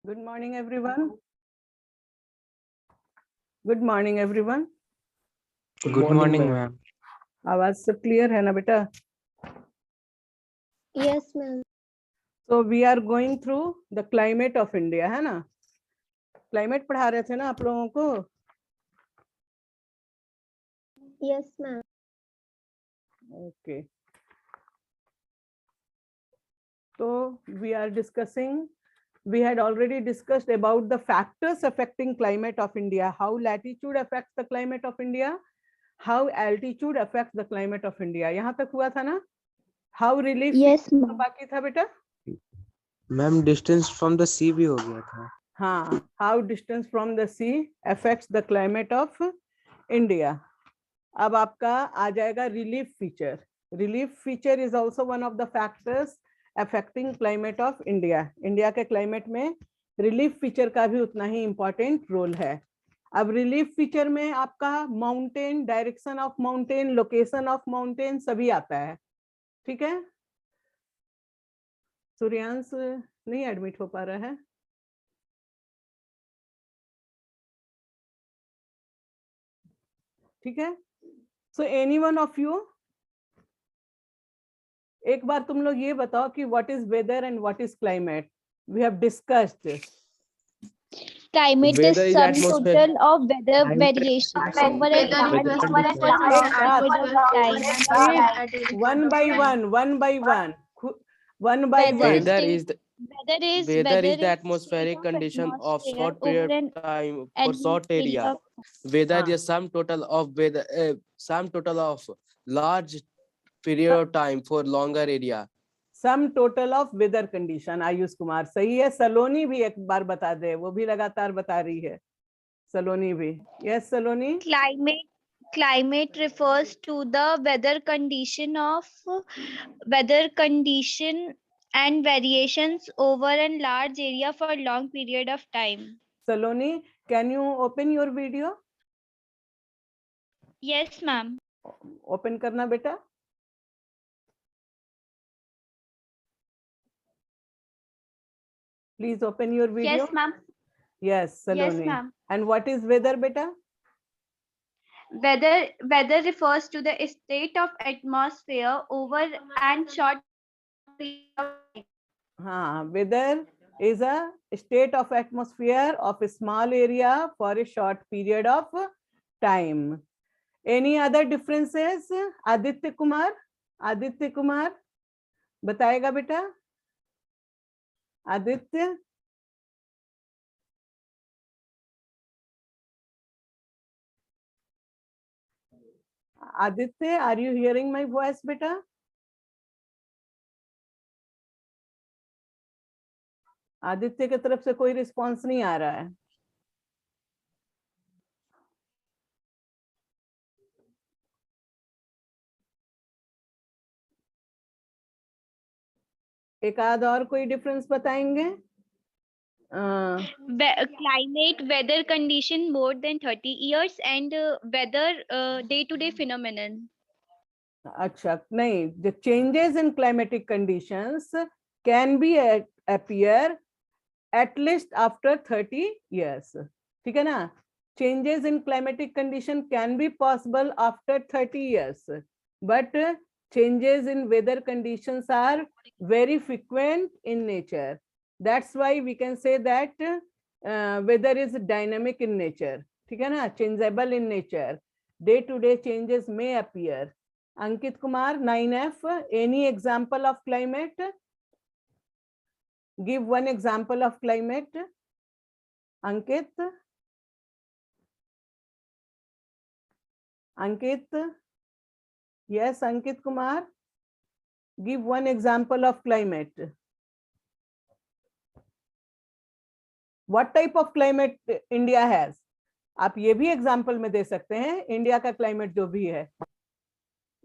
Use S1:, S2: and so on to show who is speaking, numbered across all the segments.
S1: Good morning, everyone. Good morning, everyone.
S2: Good morning, ma'am.
S1: आवाज सब clear है ना बेटा?
S3: Yes, ma'am.
S1: So we are going through the climate of India, है ना? क्लाइमेट पढ़ा रहे थे ना आप लोगों को?
S3: Yes, ma'am.
S1: Okay. So we are discussing. We had already discussed about the factors affecting climate of India. How latitude affects the climate of India. How altitude affects the climate of India. यहाँ तक हुआ था ना? How relief?
S3: Yes, ma'am.
S1: बाकी था बेटा?
S2: Ma'am distance from the सी भी हो गया था.
S1: हाँ, how distance from the sea affects the climate of India. अब आपका आ जाएगा relief feature. Relief feature is also one of the factors affecting climate of India. India के climate में relief feature का भी उतना ही important role है. अब relief feature में आपका mountain, direction of mountain, location of mountain सभी आता है. ठीक है? सूर्यांश नहीं एडमिट हो पा रहा है. ठीक है? So any one of you, एक बार तुम लोग ये बताओ कि what is weather and what is climate. We have discussed.
S3: Climate
S2: Weather
S3: is
S2: is
S3: sum
S2: atmosphere.
S3: total of weather
S2: Time
S3: variation over a
S2: weather
S3: large
S2: condition.
S3: period of time.
S1: One by one, one by one, one by
S3: Weather
S1: one.
S2: Weather is the
S3: weather is
S2: the atmospheric condition of short period
S3: over
S2: of time for
S3: an
S2: short
S3: period
S2: area.
S3: of
S2: Weather
S1: हाँ.
S2: is sum total of weather sum total of large period of time for longer area.
S1: Sum total of weather condition. Ayush Kumar सही है. सलोनी भी एक बार बता दे, वो भी लगातार बता रही है. सलोनी भी. Yes, Saloni.
S3: Climate refers to the weather condition and variations over a large area for a long period of time.
S1: Saloni, can you open your video?
S3: Yes, ma'am.
S1: Open करना बेटा. Please open your video.
S3: Yes, ma'am.
S1: Yes, Saloni.
S3: Yes, ma'am.
S1: And what is weather beta?
S3: Weather refers to the state of atmosphere over and short period of time.
S1: Weather is a state of atmosphere of a small area for a short period of time. Any other differences? Aditya Kumar बताएगा बेटा. Aditya. Aditya, are you hearing my voice beta? Aditya की तरफ से कोई response नहीं आ रहा है. एक आध और कोई डिफरेंस बताएंगे?
S3: Climate, weather condition more than 30 years and weather day-to-day phenomenon.
S1: अच्छा नहीं, the changes in climatic conditions can be appear at least after 30 years. ठीक है ना? Changes in climatic condition can be possible after 30 years, but changes in weather conditions are very frequent in nature. That's why we can say that weather is dynamic in nature. ठीक है ना? Changeable in nature. Day-to-day changes may appear. Ankit Kumar, 9F, any example of climate? Give one example of climate. Ankit? Yes, Ankit Kumar. Give one example of climate. What type of climate India has? आप ये भी example में दे सकते हैं. India का climate जो भी है.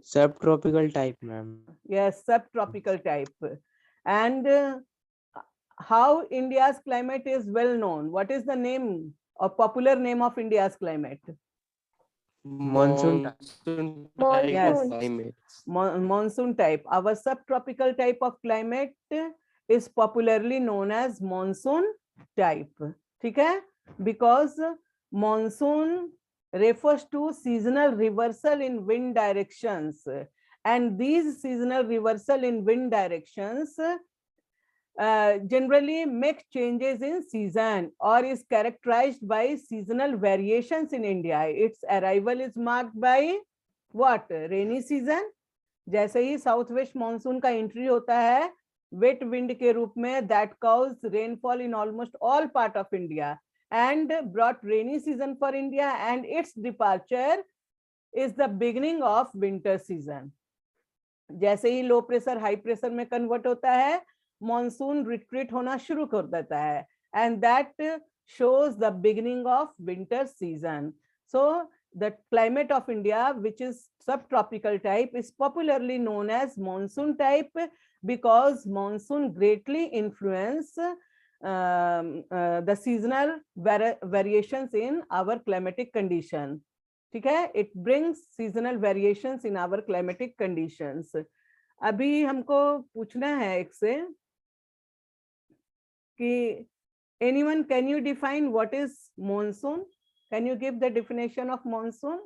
S2: Subtropical type, ma'am.
S1: Yes, subtropical type. And how India's climate is well known? What is the name or popular name of India's climate?
S2: Monsoon type.
S1: Yes.
S2: Climate.
S1: Monsoon type. Our subtropical type of climate is popularly known as monsoon type. ठीक है, because monsoon refers to seasonal reversal in wind directions, and these seasonal reversal in wind directions generally make changes in season or is characterized by seasonal variations in India. Its arrival is marked by what? Rainy season. जैसे ही south west monsoon का entry होता है wait wind के रूप में, that cause rainfall in almost all part of India and brought rainy season for India, and its departure is the beginning of winter season. जैसे ही low pressure high pressure में convert होता है monsoon retreat होना शुरू कर देता है, and that shows the beginning of winter season. So the climate of India, which is subtropical type, is popularly known as monsoon type because monsoon greatly influence the seasonal variations in our climatic condition. ठीक है, it brings seasonal variations in our climatic conditions. अभी हमको पूछना है एक से कि anyone, can you define what is monsoon? Can you give the definition of monsoon?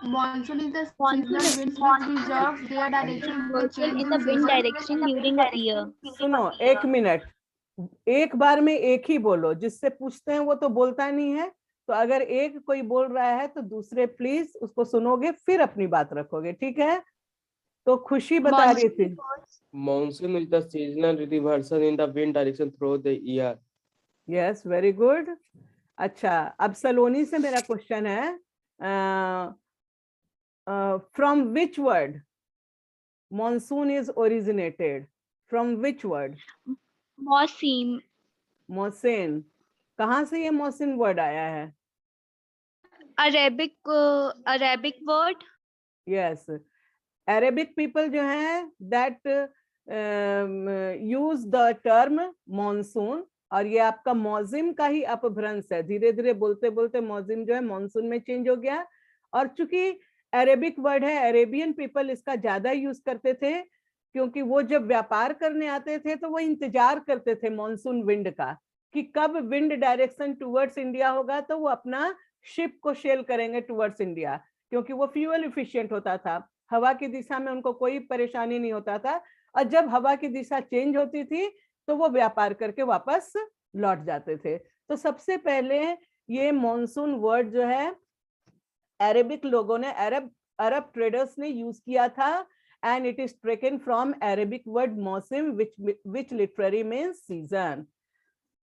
S4: Monsoon is the seasonal winds which reserve their direction with
S3: Reversal
S4: change
S3: in the wind direction during a year.
S1: सुनो एक minute, एक बार में एक ही बोलो, जिससे पूछते हैं वो तो बोलता नहीं है, तो अगर एक कोई बोल रहा है तो दूसरे प्लीज उसको सुनोगे फिर अपनी बात रखोगे, ठीक है? तो खुशी बता रही थी
S2: Monsoon is the seasonal reversal in the wind direction throughout the year.
S1: Yes very good. अच्छा, अब सलोनी से मेरा क्वेश्चन है, from which word monsoon is originated? From which word?
S3: Mausim.
S1: मौसिन. कहाँ से ये मौसिन वर्ड आया है?
S3: Arabic word.
S1: Yes, Arabic people जो है that use the term monsoon, और ये आपका मौजिम का ही अपभ्रंश है. धीरे धीरे बोलते बोलते मौजिम जो है मॉनसून में चेंज हो गया, और चूंकि अरेबिक वर्ड है अरेबियन पीपल इसका ज्यादा यूज करते थे, क्योंकि वो जब व्यापार करने आते थे तो वो इंतजार करते थे मॉनसून विंड का कि कब विंड डायरेक्शन टुवर्ड्स इंडिया होगा तो वो अपना शिप को सेल करेंगे टुवर्ड्स इंडिया, क्योंकि वो फ्यूल इफिशिएंट होता था, हवा की दिशा में उनको कोई परेशानी नहीं होता था, और जब हवा की दिशा चेंज होती थी तो वो व्यापार करके वापस लौट जाते थे. तो सबसे पहले ये मॉनसून वर्ड जो है अरेबिक लोगों ने, अरब ट्रेडर्स ने यूज किया था, and it is taken from Arabic word mausim which literally means season.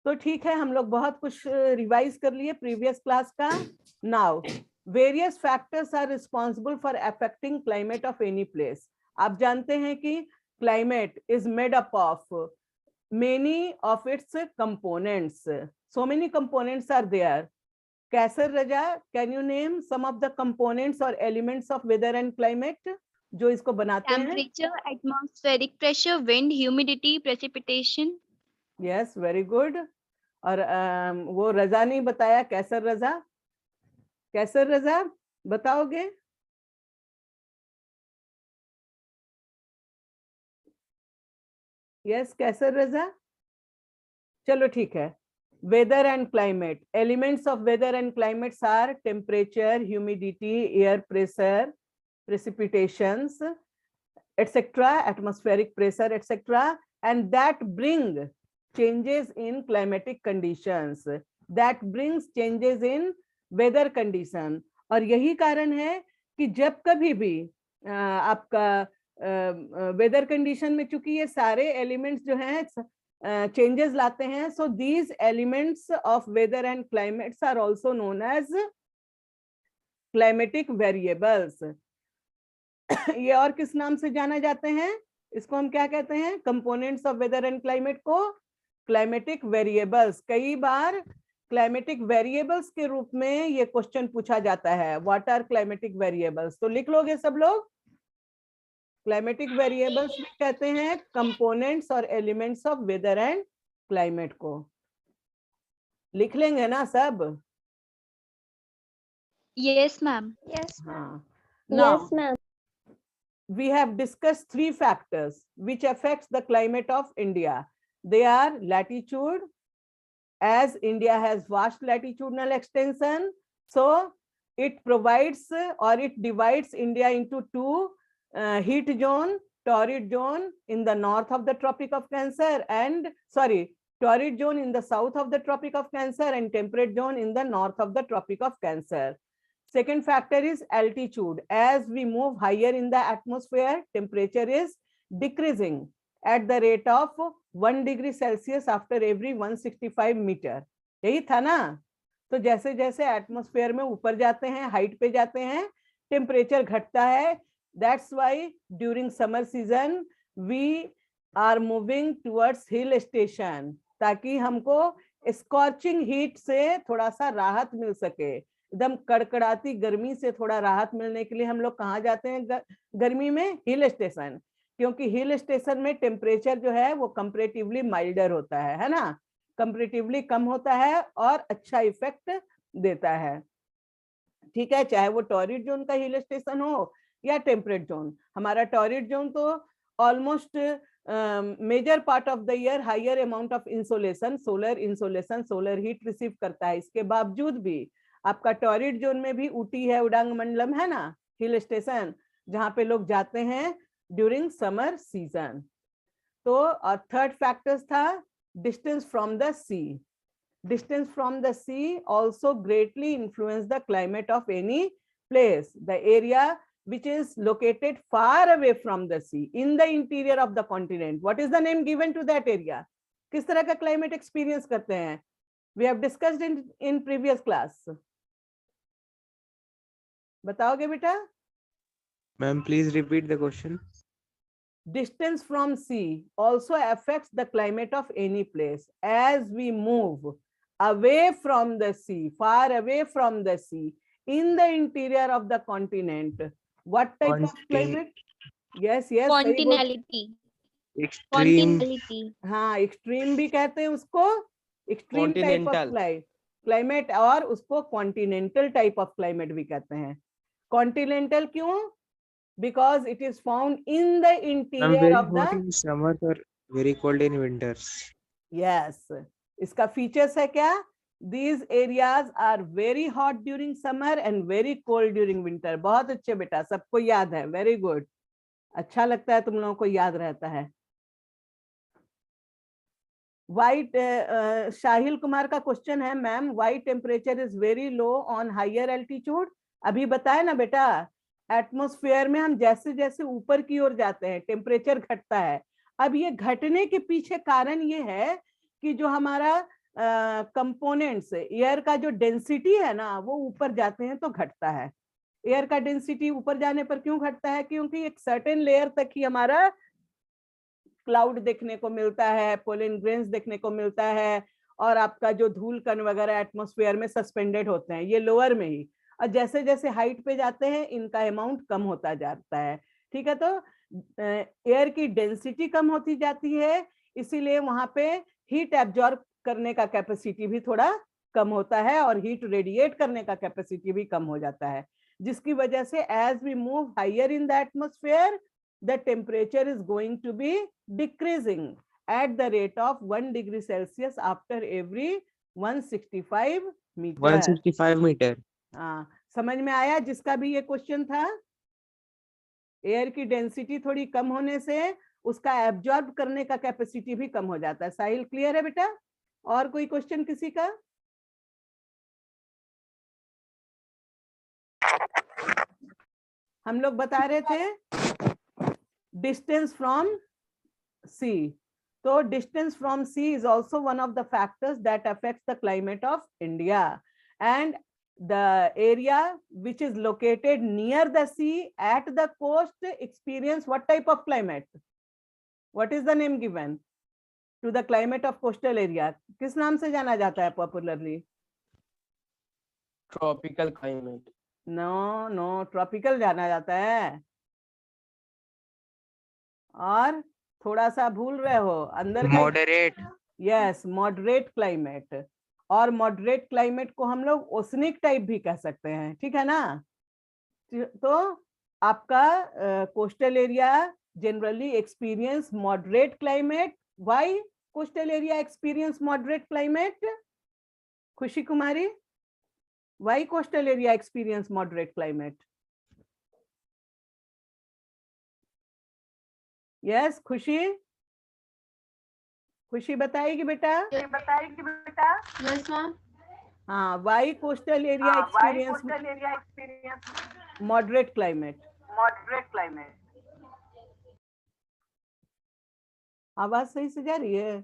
S1: तो ठीक है, हम लोग बहुत कुछ रिवाइज कर लिए प्रीवियस क्लास का. Now various factors are responsible for affecting climate of any place. आप जानते हैं कि climate is made up of many of its components. So many components are there. Kaisar Raja, can you name some of the components or elements of weather and climate जो इसको बनाते हैं?
S3: Temperature, atmospheric pressure, wind, humidity, precipitation.
S1: Yes, very good. और वो रजा नहीं बताया, कैसर रजा. कैसर रजा बताओगे? Yes Kaiser Raza. चलो ठीक है. Weather and climate, elements of weather and climates are temperature, humidity, air pressure, precipitations, etc., atmospheric pressure, etc., and that bring changes in climatic conditions, that brings changes in weather condition. और यही कारण है कि जब कभी भी आपका weather condition में चूंकि ये सारे एलिमेंट्स जो हैं चेंजेस लाते हैं, so these elements of weather and climates are also known as climatic variables. ये और किस नाम से जाना जाते हैं? इसको हम क्या कहते हैं? Components of weather and climate को क्लाइमेटिक वेरिएबल्स. कई बार क्लाइमेटिक वेरिएबल्स के रूप में ये क्वेश्चन पूछा जाता है, व्हाट आर क्लाइमेटिक वेरिएबल्स. तो लिख लोगे सब लोग? क्लाइमेटिक वेरिएबल्स भी कहते हैं कंपोनेंट्स और elements of weather and climate को. लिख लेंगे ना सब?
S3: Yes, ma'am.
S5: Yes.
S1: हाँ.
S5: Yes, ma'am.
S1: We have discussed 3 factors which affects the climate of India. they are latitude, as India has vast latitudinal extension, so it provides or it divides India into two heat zone, torrid zone in the north of the Tropic of Cancer, and torrid zone in the south of the Tropic of Cancer and temperate zone in the north of the Tropic of Cancer. Second factor is altitude. As we move higher in the atmosphere, temperature is decreasing at the rate of 1 degree Celsius after every 165 metre. यही था ना. तो जैसे जैसे atmosphere में ऊपर जाते हैं, हाइट पे जाते हैं, टेम्परेचर घटता है. That's why during summer season we are moving towards hill station, ताकि हमको स्कॉर्चिंग हीट से थोड़ा सा राहत मिल सके. एकदम कड़कड़ाती गर्मी से थोड़ा राहत मिलने के लिए हम लोग कहाँ जाते हैं गर्मी में? Hill station. क्योंकि हिल स्टेशन में टेम्परेचर जो है वो कंपैरेटिवली माइल्डर होता है ना, कंपैरेटिवली कम होता है और अच्छा इफेक्ट देता है. ठीक है, चाहे वो टॉरिड जोन का हिल स्टेशन हो या टेम्परेट जोन. हमारा टॉरिड जोन तो almost major part of the year higher amount of insolation, solar heat receive करता है. इसके बावजूद भी आपका टॉरिड जोन में भी ऊटी है, उडांग मंडलम है ना, हिल स्टेशन जहाँ पे लोग जाते हैं ड्यूरिंग समर सीजन. तो और थर्ड फैक्टर्स था distance from the sea. Distance from the sea also greatly influence the climate of any place. The area which is located far away from the sea in the interior of the continent, what is the name given to that area? किस तरह का climate experience करते हैं? We have discussed in previous class. बताओगे बेटा?
S5: Ma'am, please repeat the question.
S1: Distance from sea also affects the climate of any place. As we move away from the sea, far away from the sea, in the interior of the continent, what type of climate? Yes, yes.
S3: Continentality.
S5: Extreme.
S3: Continentality.
S1: हाँ, extreme भी कहते हैं उसको, extreme type of
S2: Continental.
S1: climate, और उसको continental type of climate भी कहते हैं. Continental क्यों? Because it is found in the
S5: Ma'am,
S1: interior
S5: very
S1: of
S5: hot
S1: the.
S5: in summer or very cold in winters.
S1: Yes. इसका फीचर्स है क्या? These areas are very hot during summer and very cold during winter. बहुत अच्छे बेटा, सबको याद है. Very good. अच्छा लगता है तुम लोगों को याद रहता है. वाइट शाहिल कुमार का क्वेश्चन है, ma'am why temperature is very low on higher altitude. अभी बताया ना बेटा, एटमॉस्फेयर में हम जैसे जैसे ऊपर की ओर जाते हैं टेम्परेचर घटता है. अब ये घटने के पीछे कारण ये है कि जो हमारा कंपोनेंट्स एयर का जो डेंसिटी है ना, वो ऊपर जाते हैं तो घटता है. एयर का डेंसिटी ऊपर जाने पर क्यों घटता है? क्योंकि एक सर्टेन लेयर तक ही हमारा क्लाउड देखने को मिलता है, पोलन ग्रेन्स देखने को मिलता है, और आपका जो धूल कण वगैरह एटमॉस्फेयर में सस्पेंडेड होते हैं, ये लोअर में ही. और जैसे जैसे हाइट पे जाते हैं इनका अमाउंट कम होता जाता है. ठीक है, तो एयर की डेंसिटी कम होती जाती है, इसीलिए वहां पे हीट एब्जॉर्ब करने का कैपेसिटी भी थोड़ा कम होता है और हीट रेडिएट करने का कैपेसिटी भी कम हो जाता है, जिसकी वजह से as we move higher in the atmosphere the temperature is going to be decreasing at the rate of 1 degree Celsius after every 165 metre.
S5: 165 meter.
S1: हाँ, समझ में आया जिसका भी ये क्वेश्चन था? एयर की डेंसिटी थोड़ी कम होने से उसका एब्जॉर्ब करने का कैपेसिटी भी कम हो जाता है. साहिल क्लियर है बेटा? और कोई क्वेश्चन किसी का? हम लोग बता रहे थे डिस्टेंस फ्रॉम सी. तो distance from sea is also one of the factors that affects the climate of India. And the area which is located near the sea at the coast experience what type of climate? What is the name given to the climate of coastal area? किस नाम से जाना जाता है popularly?
S2: Tropical climate.
S1: No, tropical जाना जाता है. और थोड़ा सा भूल रहे हो अंदर का.
S5: Moderate.
S1: Yes, moderate climate. और मॉडरेट क्लाइमेट को हम लोग ओसनिक टाइप भी कह सकते हैं. ठीक है ना? तो आपका coastal area generally experience moderate climate. Why? coastal area experience moderate climate? Khushi Kumari, why coastal area experience moderate climate? Yes, Khushi, खुशी बताएगी बेटा?
S4: Yes, ma'am.
S1: हाँ, why coastal area experience moderate climate? आवाज सही से जा रही है?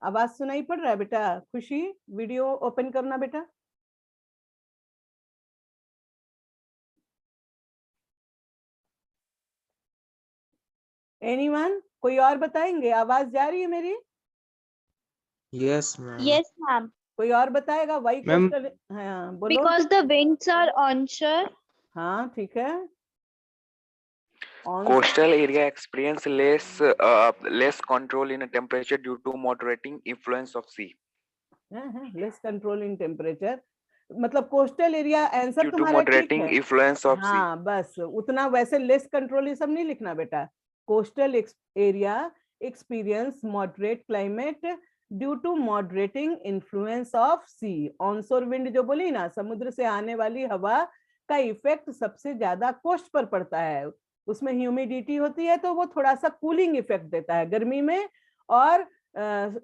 S1: आवाज सुनाई पड़ रहा है बेटा? खुशी, वीडियो ओपन करना बेटा। एनीवन, कोई और बताएंगे? आवाज जा रही है मेरी?
S5: Yes, ma'am.
S3: Yes, ma'am.
S1: कोई और बताएगा? Why
S5: Ma'am-
S1: coastal? हाँ बोलो।
S3: Because the winds are onshore.
S1: हाँ ठीक है। On
S6: Coastal area experience less control in temperature due to moderating influence of sea.
S1: Less control in temperature, मतलब coastal area answer
S6: Due to
S1: तुम्हारा ठीक
S6: moderating
S1: है।
S6: influence of sea.
S1: हाँ बस उतना, वैसे लेस कंट्रोल ये सब नहीं लिखना बेटा। Coastal area experience moderate climate due to moderating influence of sea. Onshore wind जो बोली ना, समुद्र से आने वाली हवा का इफेक्ट सबसे ज्यादा कोस्ट पर पड़ता है। उसमें ह्यूमिडिटी होती है तो वो थोड़ा सा कूलिंग इफेक्ट देता है गर्मी में, और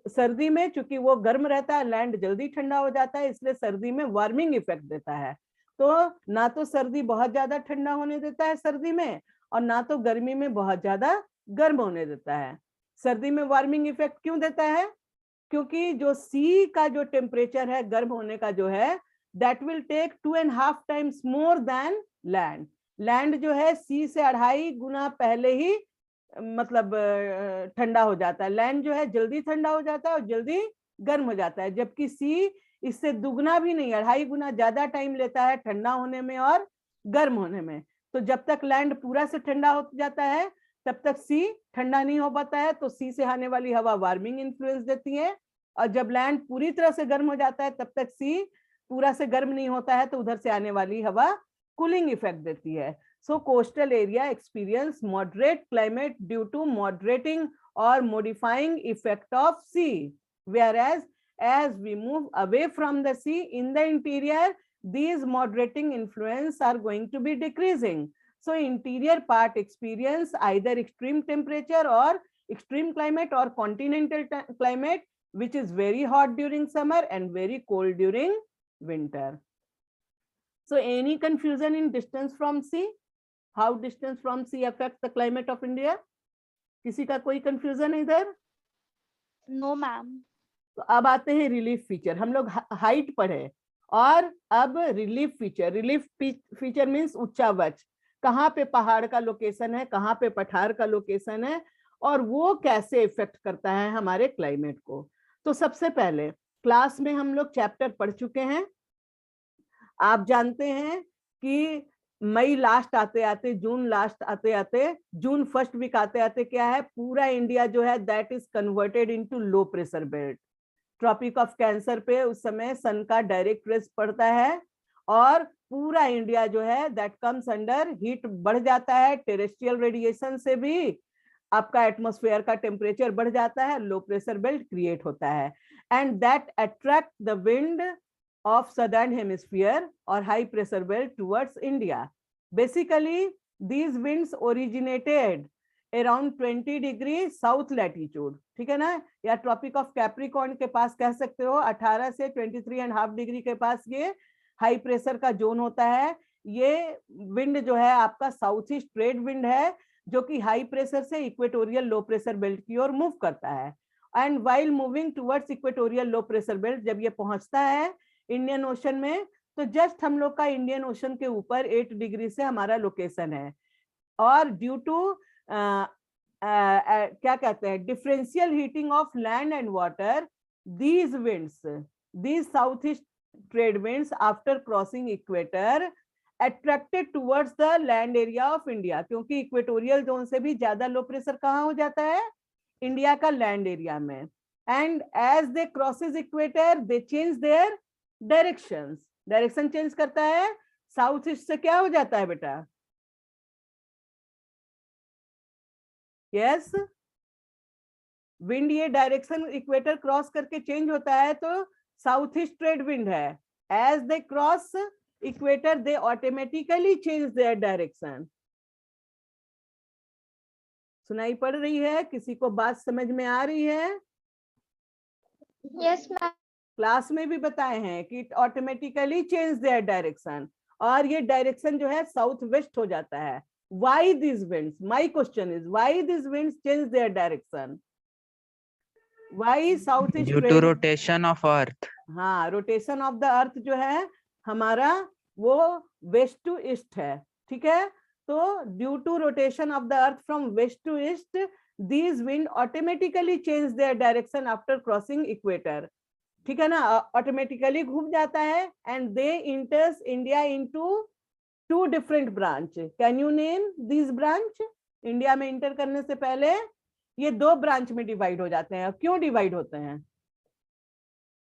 S1: सर्दी में चूंकि वो गर्म रहता है, लैंड जल्दी ठंडा हो जाता है, इसलिए सर्दी में वार्मिंग इफेक्ट देता है। तो ना तो सर्दी बहुत ज्यादा ठंडा होने देता है सर्दी में, और ना तो गर्मी में बहुत ज्यादा गर्म होने देता है। सर्दी में वार्मिंग इफेक्ट क्यों देता है? क्योंकि जो सी का जो टेम्परेचर है गर्म होने का जो है, that will take 2.5 times more than land. Land जो है सी से 2.5 गुना पहले ही मतलब ठंडा हो जाता है। लैंड जो है जल्दी ठंडा हो जाता है और जल्दी गर्म हो जाता है, जबकि सी इससे दुगना भी नहीं, 2.5 गुना ज्यादा टाइम लेता है ठंडा होने में और गर्म होने में। तो जब तक लैंड पूरा से ठंडा हो जाता है तब तक सी ठंडा नहीं हो पाता है, तो सी से आने वाली हवा वार्मिंग इन्फ्लुएंस देती है, और जब लैंड पूरी तरह से गर्म हो जाता है तब तक सी पूरा से गर्म नहीं होता है, तो उधर से आने वाली हवा कूलिंग इफेक्ट देती है। So coastal area experience moderate climate due to moderating or modifying effect of sea, whereas as we move away from the sea in the interior, these moderating influence are going to be decreasing. So interior part experience either extreme temperature or extreme climate or continental climate, which is very hot during summer and very cold during winter. So any confusion in distance from sea? How distance from sea affects the climate of India? किसी का कोई confusion इधर?
S3: No, ma'am.
S1: तो अब आते हैं relief feature. हम लोग हाइट पढ़े और अब relief feature. Relief feature means उच्चावच, कहाँ पे पहाड़ का लोकेशन है, कहाँ पे पठार का लोकेशन है, और वो कैसे इफेक्ट करता है हमारे क्लाइमेट को। तो सबसे पहले क्लास में हम लोग चैप्टर पढ़ चुके हैं। आप जानते हैं कि मई लास्ट आते आते, जून लास्ट आते आते, जून फर्स्ट वीक आते आते क्या है, पूरा इंडिया जो है that is converted into low pressure belt. Tropic of cancer पे उस समय सन का डायरेक्ट रेस पड़ता है और पूरा इंडिया जो है दैट कम्स अंडर, हीट बढ़ जाता है, टेरेस्ट्रियल रेडिएशन से भी आपका एटमॉस्फेयर का टेम्परेचर बढ़ जाता है, लो प्रेशर बेल्ट क्रिएट होता है, and that attract the wind of southern hemisphere or high pressure belt towards India. Basically, these winds originated around 20 degree south latitude, ठीक है ना, या ट्रॉपिक ऑफ कैप्रिकॉर्न के पास कह सकते हो, 18 से 23.5 डिग्री के पास ये हाई प्रेशर का जोन होता है। ये विंड जो है आपका साउथ ईस्ट ट्रेड विंड है, जो कि हाई प्रेशर से इक्वेटोरियल लो प्रेशर बेल्ट की ओर मूव करता है। And while moving towards equatorial low pressure belt, जब ये पहुंचता है इंडियन ओशन में, तो जस्ट हम लोग का इंडियन ओशन के ऊपर 8 डिग्री से हमारा लोकेशन है, और ड्यू टू क्या कहते हैं, differential heating of land and water, these winds, these south east trade winds after crossing equator attracted towards the land area of India, क्योंकि इक्वेटोरियल जोन से भी ज्यादा लो प्रेशर कहाँ हो जाता है, इंडिया का लैंड एरिया में। And as they crosses equator they change their directions, direction change करता है, साउथ ईस्ट से क्या हो जाता है बेटा, यस, विंड ये डायरेक्शन इक्वेटर क्रॉस करके चेंज होता है तो साउथ ईस्ट ट्रेड विंड है. As they cross equator they automatically change their direction. सुनाई पड़ रही है? किसी को बात समझ में आ रही है?
S7: Yes ma'am.
S1: क्लास में भी बताए हैं कि it automatically change their direction, और ये डायरेक्शन जो है साउथ वेस्ट हो जाता है. Why this winds, my question is why this winds change their direction? Why south east
S5: Due to rotation of earth.
S1: हाँ, रोटेशन ऑफ द अर्थ जो है हमारा वो वेस्ट टू ईस्ट है. ठीक है, तो due to rotation of the earth from west to east these wind automatically change their direction after crossing equator. ठीक है ना, ऑटोमेटिकली घूम जाता है. And they enters India into two different branch. Can you name this branch? India में enter करने से पहले ये दो ब्रांच में डिवाइड हो जाते हैं. क्यों डिवाइड होते हैं?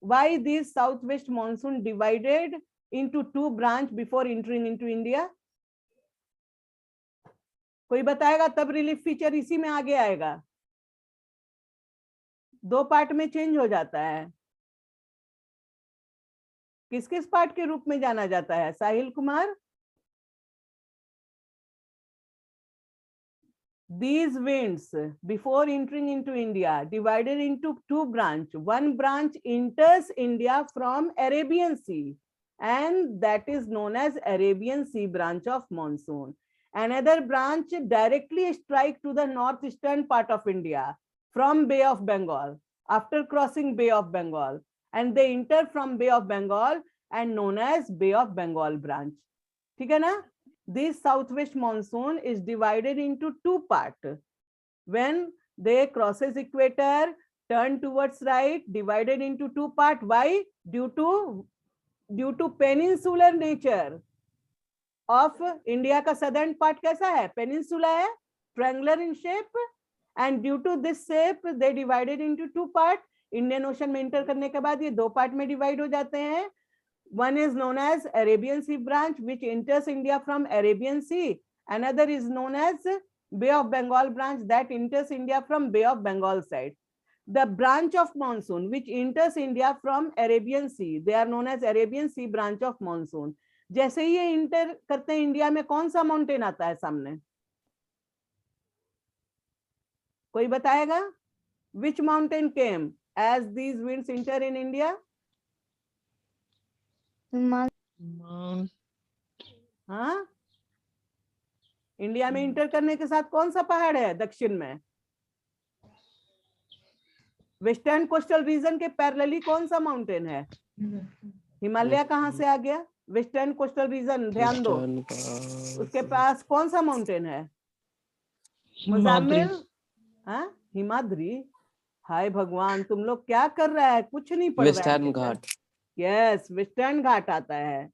S1: Why this southwest monsoon divided into two branch before entering into India? कोई बताएगा? तब रिलीफ फीचर इसी में आगे आएगा. दो पार्ट में चेंज हो जाता है. किस किस पार्ट के रूप में जाना जाता है? Sahil Kumar. These winds before entering into India divided into two branch. One branch enters India from Arabian Sea, and that is known as Arabian Sea branch of monsoon. Another branch directly strike to the northeastern part of India from Bay of Bengal after crossing Bay of Bengal, and they enter from Bay of Bengal and known as Bay of Bengal branch. ठीक है ना? This southwest monsoon is divided into two parts. When they crosses equator, turn towards right, divided into two parts. Why? Due to peninsular nature of India का southern part कैसा है? Peninsula है, triangular in shape, and due to this shape they divided into two parts. Indian Ocean में enter करने के बाद ये दो part में divide हो जाते हैं. One is known as Arabian Sea branch, which enters India from Arabian Sea. Another is known as Bay of Bengal branch, that enters India from Bay of Bengal side. The branch of monsoon which enters India from Arabian Sea, they are known as Arabian Sea branch of monsoon. जैसे ही ये inter करते हैं India में, कौन सा mountain आता है सामने? कोई बताएगा? Which mountain came as these winds enter in India? हाँ, इंडिया में इंटर करने के साथ कौन सा पहाड़ है दक्षिण में? वेस्टर्न कोस्टल रीजन के पैरेलली कौन सा माउंटेन है? हिमालय कहाँ से आ गया? वेस्टर्न कोस्टल रीजन, ध्यान दो. उसके पास कौन सा माउंटेन है? मुजाम्मिल. हाँ, हिमाद्री. हाय भगवान, तुम लोग क्या कर रहा है? कुछ नहीं पढ़ रहा है.
S2: वेस्टर्न घाट.
S1: यस, वेस्टर्न घाट आता है.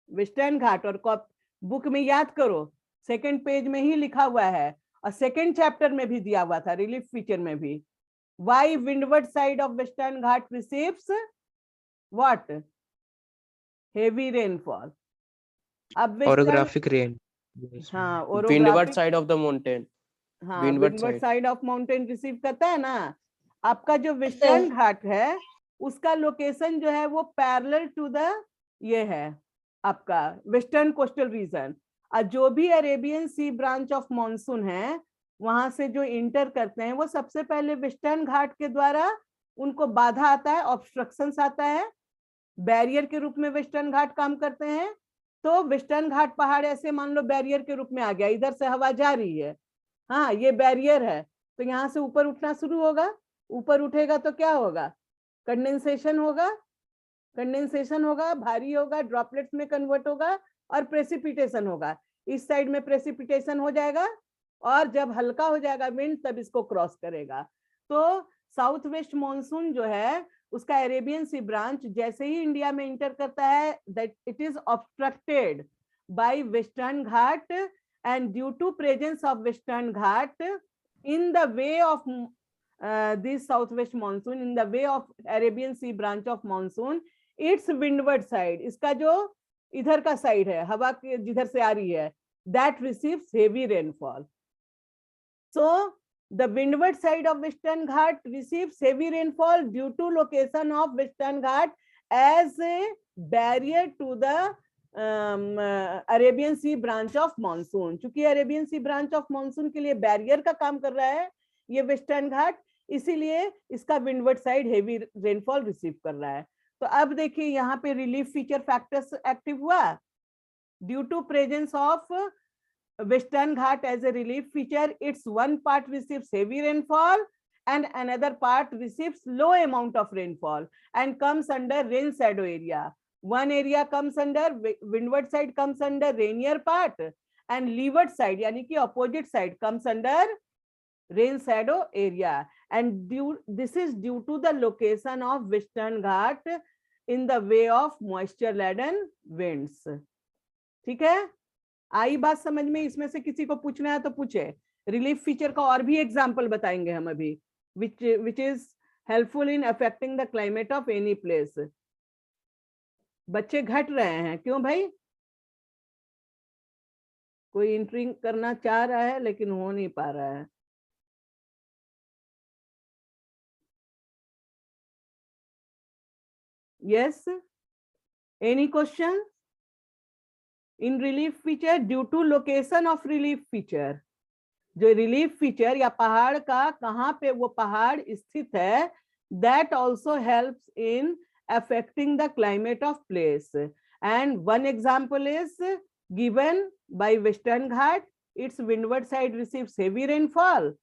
S1: वेस्टर्न घाट. और बुक में याद करो, सेकंड पेज में ही लिखा हुआ है, और सेकंड चैप्टर में भी दिया हुआ था, रिलीफ फीचर में भी. Why windward side of Western Ghat receives what? Heavy rainfall. अब
S5: Orographic rain.
S1: हाँ,
S2: windward side of the mountain.
S1: हाँ,
S2: windward
S1: windward
S2: side.
S1: Side of mountain receive करता है ना. आपका जो वेस्टर्न घाट है उसका लोकेशन जो है वो पैरेलल टू द ये है आपका वेस्टर्न कोस्टल रीजन. और जो भी Arabian sea branch of monsoon है वहां से जो इंटर करते हैं वो सबसे पहले वेस्टर्न घाट के द्वारा उनको बाधा आता है, ऑब्स्ट्रक्शंस आता है. बैरियर के रूप में वेस्टर्न घाट काम करते हैं. तो वेस्टर्न घाट पहाड़ ऐसे मान लो बैरियर के रूप में आ गया. इधर से हवा जा रही है, हाँ ये बैरियर है, तो यहाँ से ऊपर उठना शुरू होगा. ऊपर उठेगा तो क्या होगा? कंडेंसेशन होगा. कंडेंसेशन होगा, भारी होगा, ड्रॉपलेट्स में कन्वर्ट होगा, और प्रेसिपिटेशन होगा. इस साइड में प्रेसिपिटेशन हो जाएगा, और जब हल्का हो जाएगा विंड तब इसको क्रॉस करेगा. तो साउथ वेस्ट मॉनसून जो है उसका अरेबियन सी ब्रांच जैसे ही इंडिया में इंटर करता है, that it is obstructed by Western Ghat, and due to presence of Western Ghat in the way of this southwest monsoon, in the way of Arabian Sea branch of monsoon, its windward side, इसका जो इधर का side है, हवा के जिधर से आ रही है, that receives heavy rainfall. So The windward side of Western Ghat receives heavy rainfall due to location of Western Ghat as a barrier to the Arabian sea branch of monsoon. चूंकि Arabian sea branch of monsoon के लिए barrier का काम कर रहा है ये western Ghat, इसीलिए इसका windward side heavy rainfall receive कर रहा है। तो अब देखिए यहाँ पे रिलीफ फीचर फैक्टर्स एक्टिव हुआ। Due to presence of Western Ghat as a relief feature, its one part receives heavy rainfall and another part receives low amount of rainfall and comes under rain shadow area. One area comes under windward side comes under rainier part and leeward side यानी कि opposite side comes under rain shadow area, and this is due to the location of Western Ghat in the way of moisture laden winds. ठीक है, आई बात समझ में? इसमें से किसी को पूछना है तो पूछे। रिलीफ फीचर का और भी एग्जांपल बताएंगे हम अभी, which is helpful in affecting the climate of any place. बच्चे घट रहे हैं, क्यों भाई? कोई एंट्री करना चाह रहा है लेकिन हो नहीं पा रहा है। Yes, any question? In relief feature, due to location of relief feature, जो रिलीफ फीचर या पहाड़ का कहाँ पे वो पहाड़ स्थित है, that also helps in affecting the climate of place. And one example is given by Western Ghat. Its windward side receives heavy rainfall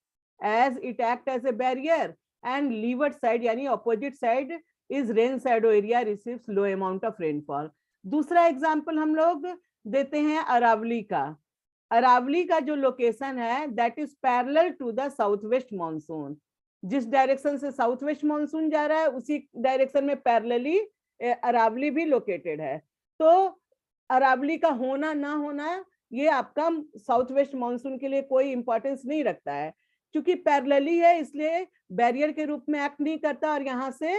S1: as it acts as a barrier, and leeward side यानी opposite side is rain shadow area receives low amount of rainfall. दूसरा example हम लोग देते हैं अरावली का। अरावली का जो location है that is parallel to the south west monsoon. जिस डायरेक्शन से साउथ वेस्ट मानसून जा रहा है उसी डायरेक्शन में पैरेलली अरावली भी लोकेटेड है। तो अरावली का होना ना होना ये आपका साउथ वेस्ट मानसून के लिए कोई इंपॉर्टेंस नहीं रखता है, क्योंकि पैरेलली है इसलिए बैरियर के रूप में एक्ट नहीं करता और यहाँ से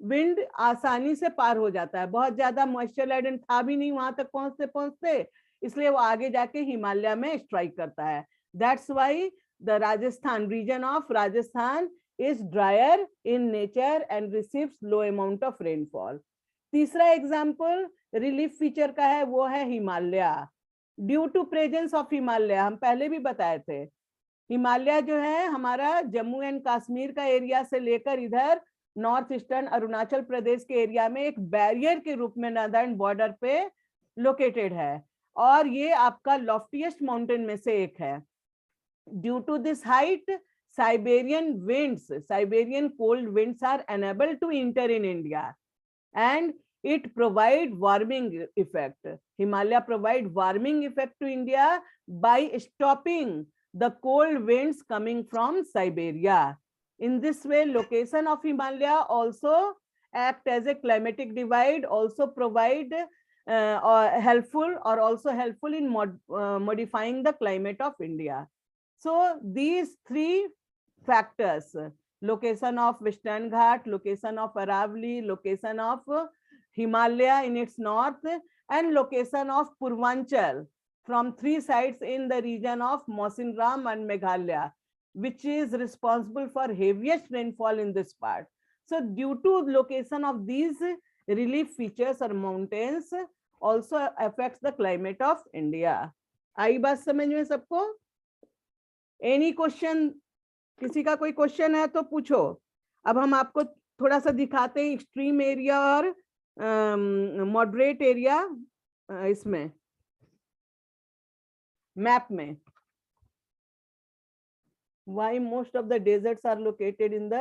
S1: विंड आसानी से पार हो जाता है। बहुत ज्यादा मॉइस्चर लाइडन था भी नहीं वहां तक पहुंचते, इसलिए वो आगे जाके हिमालय में स्ट्राइक करता है। That's why the Rajasthan region of Rajasthan is dryer in nature and receives low amount of rainfall. तीसरा एग्जांपल रिलीफ फीचर का है, वो है Himalaya. Due to presence of Himalaya, हम पहले भी बताए थे, हिमालय जो है हमारा जम्मू एंड कश्मीर का एरिया से लेकर इधर नॉर्थ ईस्टर्न अरुणाचल प्रदेश के एरिया में एक बैरियर के रूप में नॉर्दर्न बॉर्डर पे लोकेटेड है और ये आपका लॉफ्टीएस्ट माउंटेन में से एक है। Due to this height Siberian winds, Siberian cold winds are unable to enter in India and it provide warming effect. Himalaya provide warming effect to India by stopping the cold winds coming from Siberia. In this way, location of Himalaya also act as a climatic divide, also provide helpful in modifying the climate of India. So these three factors, location of Western Ghat, location of Aravalli, location of Himalaya in its north, and location of Purvanchal from three sides in the region of Mawsynram and Meghalaya, which is responsible for heaviest rainfall in this part. So due to location of these relief features or mountains also affects the climate of India. आई बात समझ में सबको? Any question? किसी का कोई question है तो पूछो। अब हम आपको थोड़ा सा दिखाते हैं एक्सट्रीम एरिया और मॉडरेट एरिया इसमें मैप में। Why most of the deserts are located in the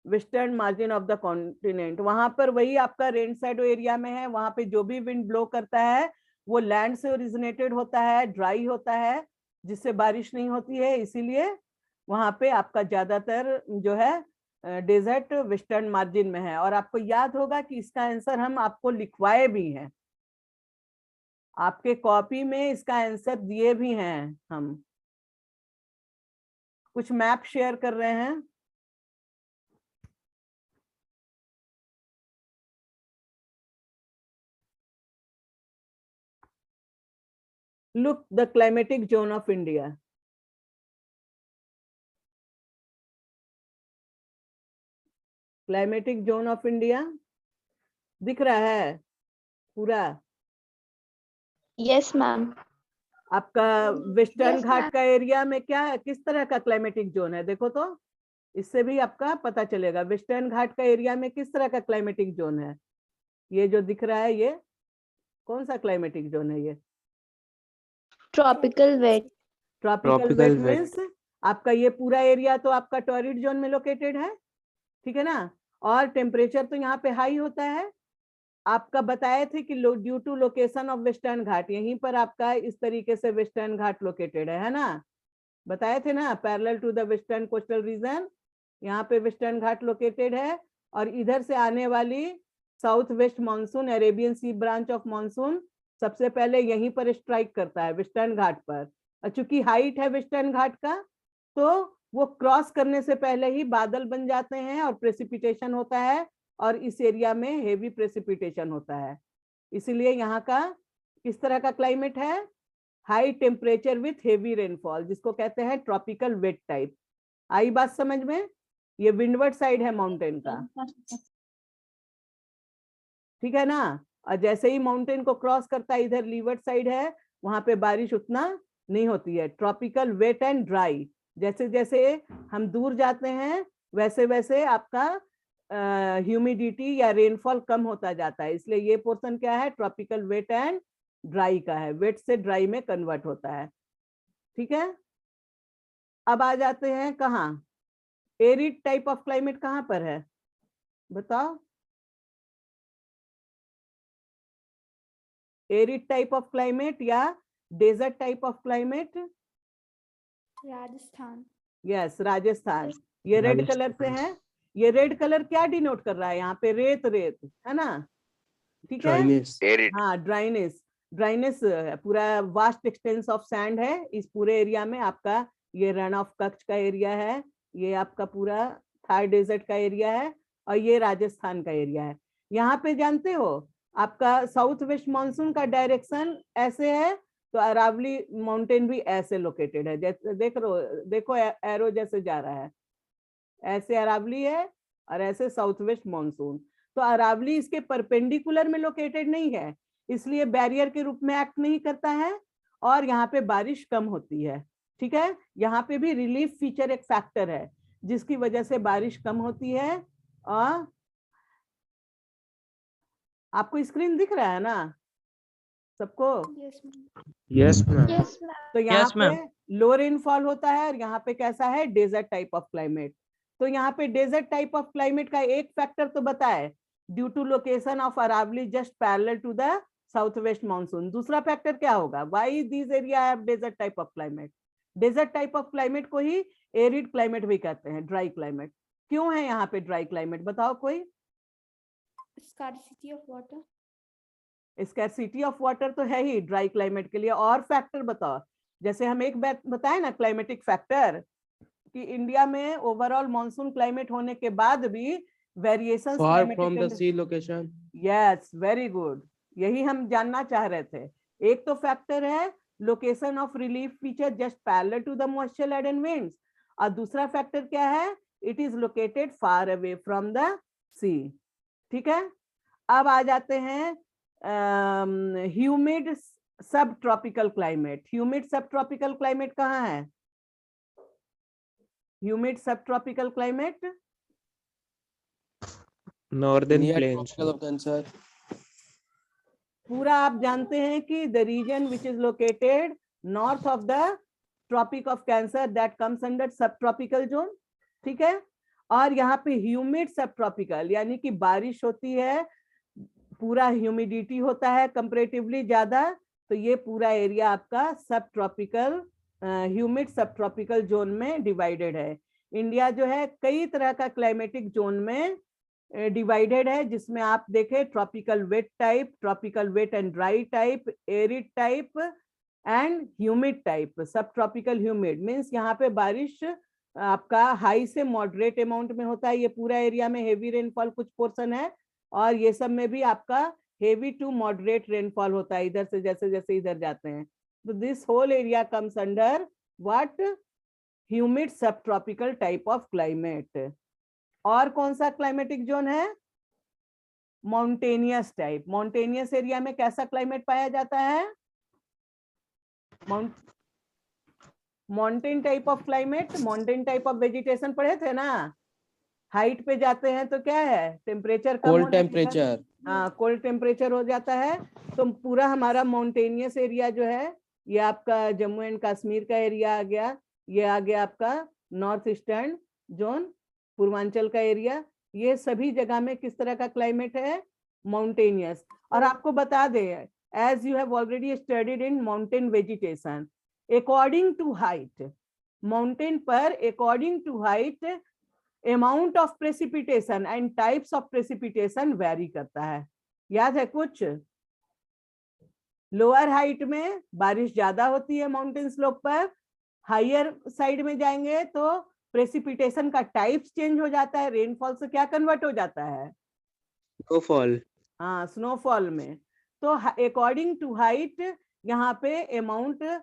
S1: western margin of the continent? वहां पर वही आपका रेन शैडो एरिया में है, वहां पे जो भी विंड ब्लो करता है वो लैंड से ओरिजिनेटेड होता है, ड्राई होता है, जिससे बारिश नहीं होती है, इसीलिए वहां पे आपका ज्यादातर जो है डेजर्ट वेस्टर्न मार्जिन में है। और आपको याद होगा कि इसका आंसर हम आपको लिखवाए भी हैं, आपके कॉपी में इसका आंसर दिए भी हैं। हम कुछ मैप शेयर कर रहे हैं। Look the climatic zone of India. Climatic zone of India दिख रहा है पूरा?
S7: Yes, ma'am.
S1: आपका वेस्टर्न
S7: Yes,
S1: घाट
S7: ma'am.
S1: का एरिया में क्या किस तरह का क्लाइमेटिक जोन है, देखो तो, इससे भी आपका पता चलेगा वेस्टर्न घाट का एरिया में किस तरह का क्लाइमेटिक जोन है। ये जो दिख रहा है ये कौन सा क्लाइमेटिक जोन है? ये
S7: Tropical wet.
S1: Tropical wet means आपका ये पूरा एरिया तो आपका टॉरिड जोन में लोकेटेड है, ठीक है ना, और टेम्परेचर तो यहाँ पे हाई होता है। आपका बताए थे कि due to location of Western Ghat, यहीं पर आपका इस तरीके से वेस्टर्न घाट लोकेटेड है ना, बताए थे ना, parallel to the western coastal region, यहाँ पे वेस्टर्न घाट लोकेटेड है। और इधर से आने वाली south west monsoon, Arabian sea branch of monsoon सबसे पहले यहीं पर स्ट्राइक करता है वेस्टर्न घाट पर। और चूंकि हाइट है वेस्टर्न घाट का, तो वो क्रॉस करने से पहले ही बादल बन जाते हैं और प्रेसिपिटेशन होता है, और इस एरिया में हेवी प्रेसिपिटेशन होता है। इसीलिए यहाँ का किस तरह का क्लाइमेट है? High temperature with heavy rainfall, जिसको कहते हैं ट्रॉपिकल वेट टाइप। आई बात समझ में? ये विंडवर्ड साइड है माउंटेन का, ठीक है ना। और जैसे ही माउंटेन को क्रॉस करता है, इधर लीवर्ड साइड है, वहां पे बारिश उतना नहीं होती है। ट्रॉपिकल वेट एंड ड्राई, जैसे जैसे हम दूर जाते हैं वैसे वैसे आपका ह्यूमिडिटी या रेनफॉल कम होता जाता है। इसलिए ये पोर्शन क्या है? ट्रॉपिकल वेट एंड ड्राई का है, वेट से ड्राई में कन्वर्ट होता है, ठीक है। अब आ जाते हैं कहाँ? एरिड टाइप ऑफ क्लाइमेट कहाँ पर है बताओ? एरिड टाइप ऑफ क्लाइमेट या desert type of climate?
S7: Rajasthan.
S1: Yes, Rajasthan. ये रेड कलर से है, ये रेड कलर क्या डिनोट कर रहा है? यहाँ पे रेत रेत है ना, ठीक है।
S6: Arid.
S1: हाँ, ड्राइनेस, ड्राइनेस पूरा वास्ट एक्सटेंस ऑफ सैंड है इस पूरे एरिया में। आपका ये रन ऑफ कच्छ का एरिया है, ये आपका पूरा थार डेजर्ट का एरिया है, और ये राजस्थान का एरिया है। यहाँ पे जानते हो आपका साउथ वेस्ट मानसून का डायरेक्शन ऐसे है, तो अरावली माउंटेन भी ऐसे लोकेटेड है, जैसे देखो एरो जैसे जा रहा है, ऐसे अरावली है और ऐसे साउथ वेस्ट मानसून। तो अरावली इसके परपेंडिकुलर में लोकेटेड नहीं है, इसलिए बैरियर के रूप में एक्ट नहीं करता है, और यहाँ पे बारिश कम होती है, ठीक है। यहाँ पे भी रिलीफ फीचर एक फैक्टर है, जिसकी वजह से बारिश कम होती है। और आपको स्क्रीन दिख रहा है ना सबको?
S5: Yes, ma'am.
S7: Yes, ma'am.
S1: तो यहाँ
S5: Yes, ma'am.
S1: पे लो रेनफॉल होता है, और यहाँ पे कैसा है? Desert type of climate. तो यहाँ पे डेजर्ट टाइप ऑफ क्लाइमेट का एक फैक्टर तो बताए, due to location of Aravali just parallel to the south west monsoon. दूसरा फैक्टर क्या होगा? Why this area have desert type of climate? Desert type of climate को ही एरिड क्लाइमेट भी कहते हैं, ड्राई क्लाइमेट। क्यों है यहाँ पे ड्राई क्लाइमेट बताओ कोई?
S7: Scarcity of water.
S1: Scarcity of water तो है ही ड्राई क्लाइमेट के लिए। और फैक्टर बताओ, जैसे हम एक बात बताए ना क्लाइमेटिक फैक्टर, कि इंडिया में ओवरऑल मॉनसून क्लाइमेट होने के बाद भी variations
S2: Far from the sea location.
S1: Yes, very good, यही हम जानना चाह रहे थे। एक तो फैक्टर है location of relief feature just parallel to the moisture laden winds, और दूसरा फैक्टर क्या है? It is located far away from the sea, ठीक है। अब आ जाते हैं humid sub tropical climate. Humid sub tropical climate कहाँ है? Humid sub tropical climate
S5: Northern
S2: Near
S5: plains.
S2: tropical of Cancer.
S1: पूरा आप जानते हैं कि the region which is located north of the tropic of cancer that comes under sub tropical zone, ठीक है। और यहाँ पे ह्यूमिड सब ट्रॉपिकल, यानी कि बारिश होती है, पूरा ह्यूमिडिटी होता है कंपैरेटिवली ज्यादा, तो ये पूरा एरिया आपका सब tropical humid sub tropical zone में डिवाइडेड है। इंडिया जो है कई तरह का क्लाइमेटिक जोन में डिवाइडेड है, जिसमें आप देखें tropical wet type, tropical wet and dry type, arid type and humid type. सब ट्रॉपिकल ह्यूमिड मीन्स यहाँ पे बारिश आपका हाई से मॉडरेट अमाउंट में होता है। ये पूरा एरिया में हेवी रेनफॉल कुछ पोर्शन है, और ये सब में भी आपका हेवी टू मॉडरेट रेनफॉल होता है इधर से, जैसे जैसे इधर जाते हैं। तो this whole area comes under what? Humid sub tropical type of climate. और कौन सा क्लाइमेटिक जोन है? Mountainous type. माउंटेनियस एरिया में कैसा क्लाइमेट पाया जाता है? Mountain type of climate, mountain type of vegetation पढ़े थे ना। हाइट पे जाते हैं तो क्या है, टेम्परेचर कम
S2: कोल्ड
S1: होने के कारण-
S2: टेम्परेचर।
S1: हाँ, कोल्ड टेम्परेचर हो जाता है। तो पूरा हमारा माउंटेनियस एरिया जो है, ये आपका जम्मू एंड कश्मीर का एरिया आ गया, ये आ गया आपका नॉर्थ ईस्टर्न जोन, पूर्वांचल का एरिया। ये सभी जगह में किस तरह का क्लाइमेट है? माउंटेनियस। और आपको बता दें, as you have already studied in mountain vegetation, according to height, mountain पर according to height amount of precipitation and types of precipitation vary करता है। याद है कुछ? लोअर हाइट में बारिश ज्यादा होती है माउंटेन स्लोप पर, हायर साइड में जाएंगे तो प्रेसिपिटेशन का टाइप्स चेंज हो जाता है, रेनफॉल से क्या कन्वर्ट हो जाता है?
S5: स्नोफॉल।
S1: हाँ, स्नोफॉल में। तो अकॉर्डिंग टू हाइट यहाँ पे अमाउंट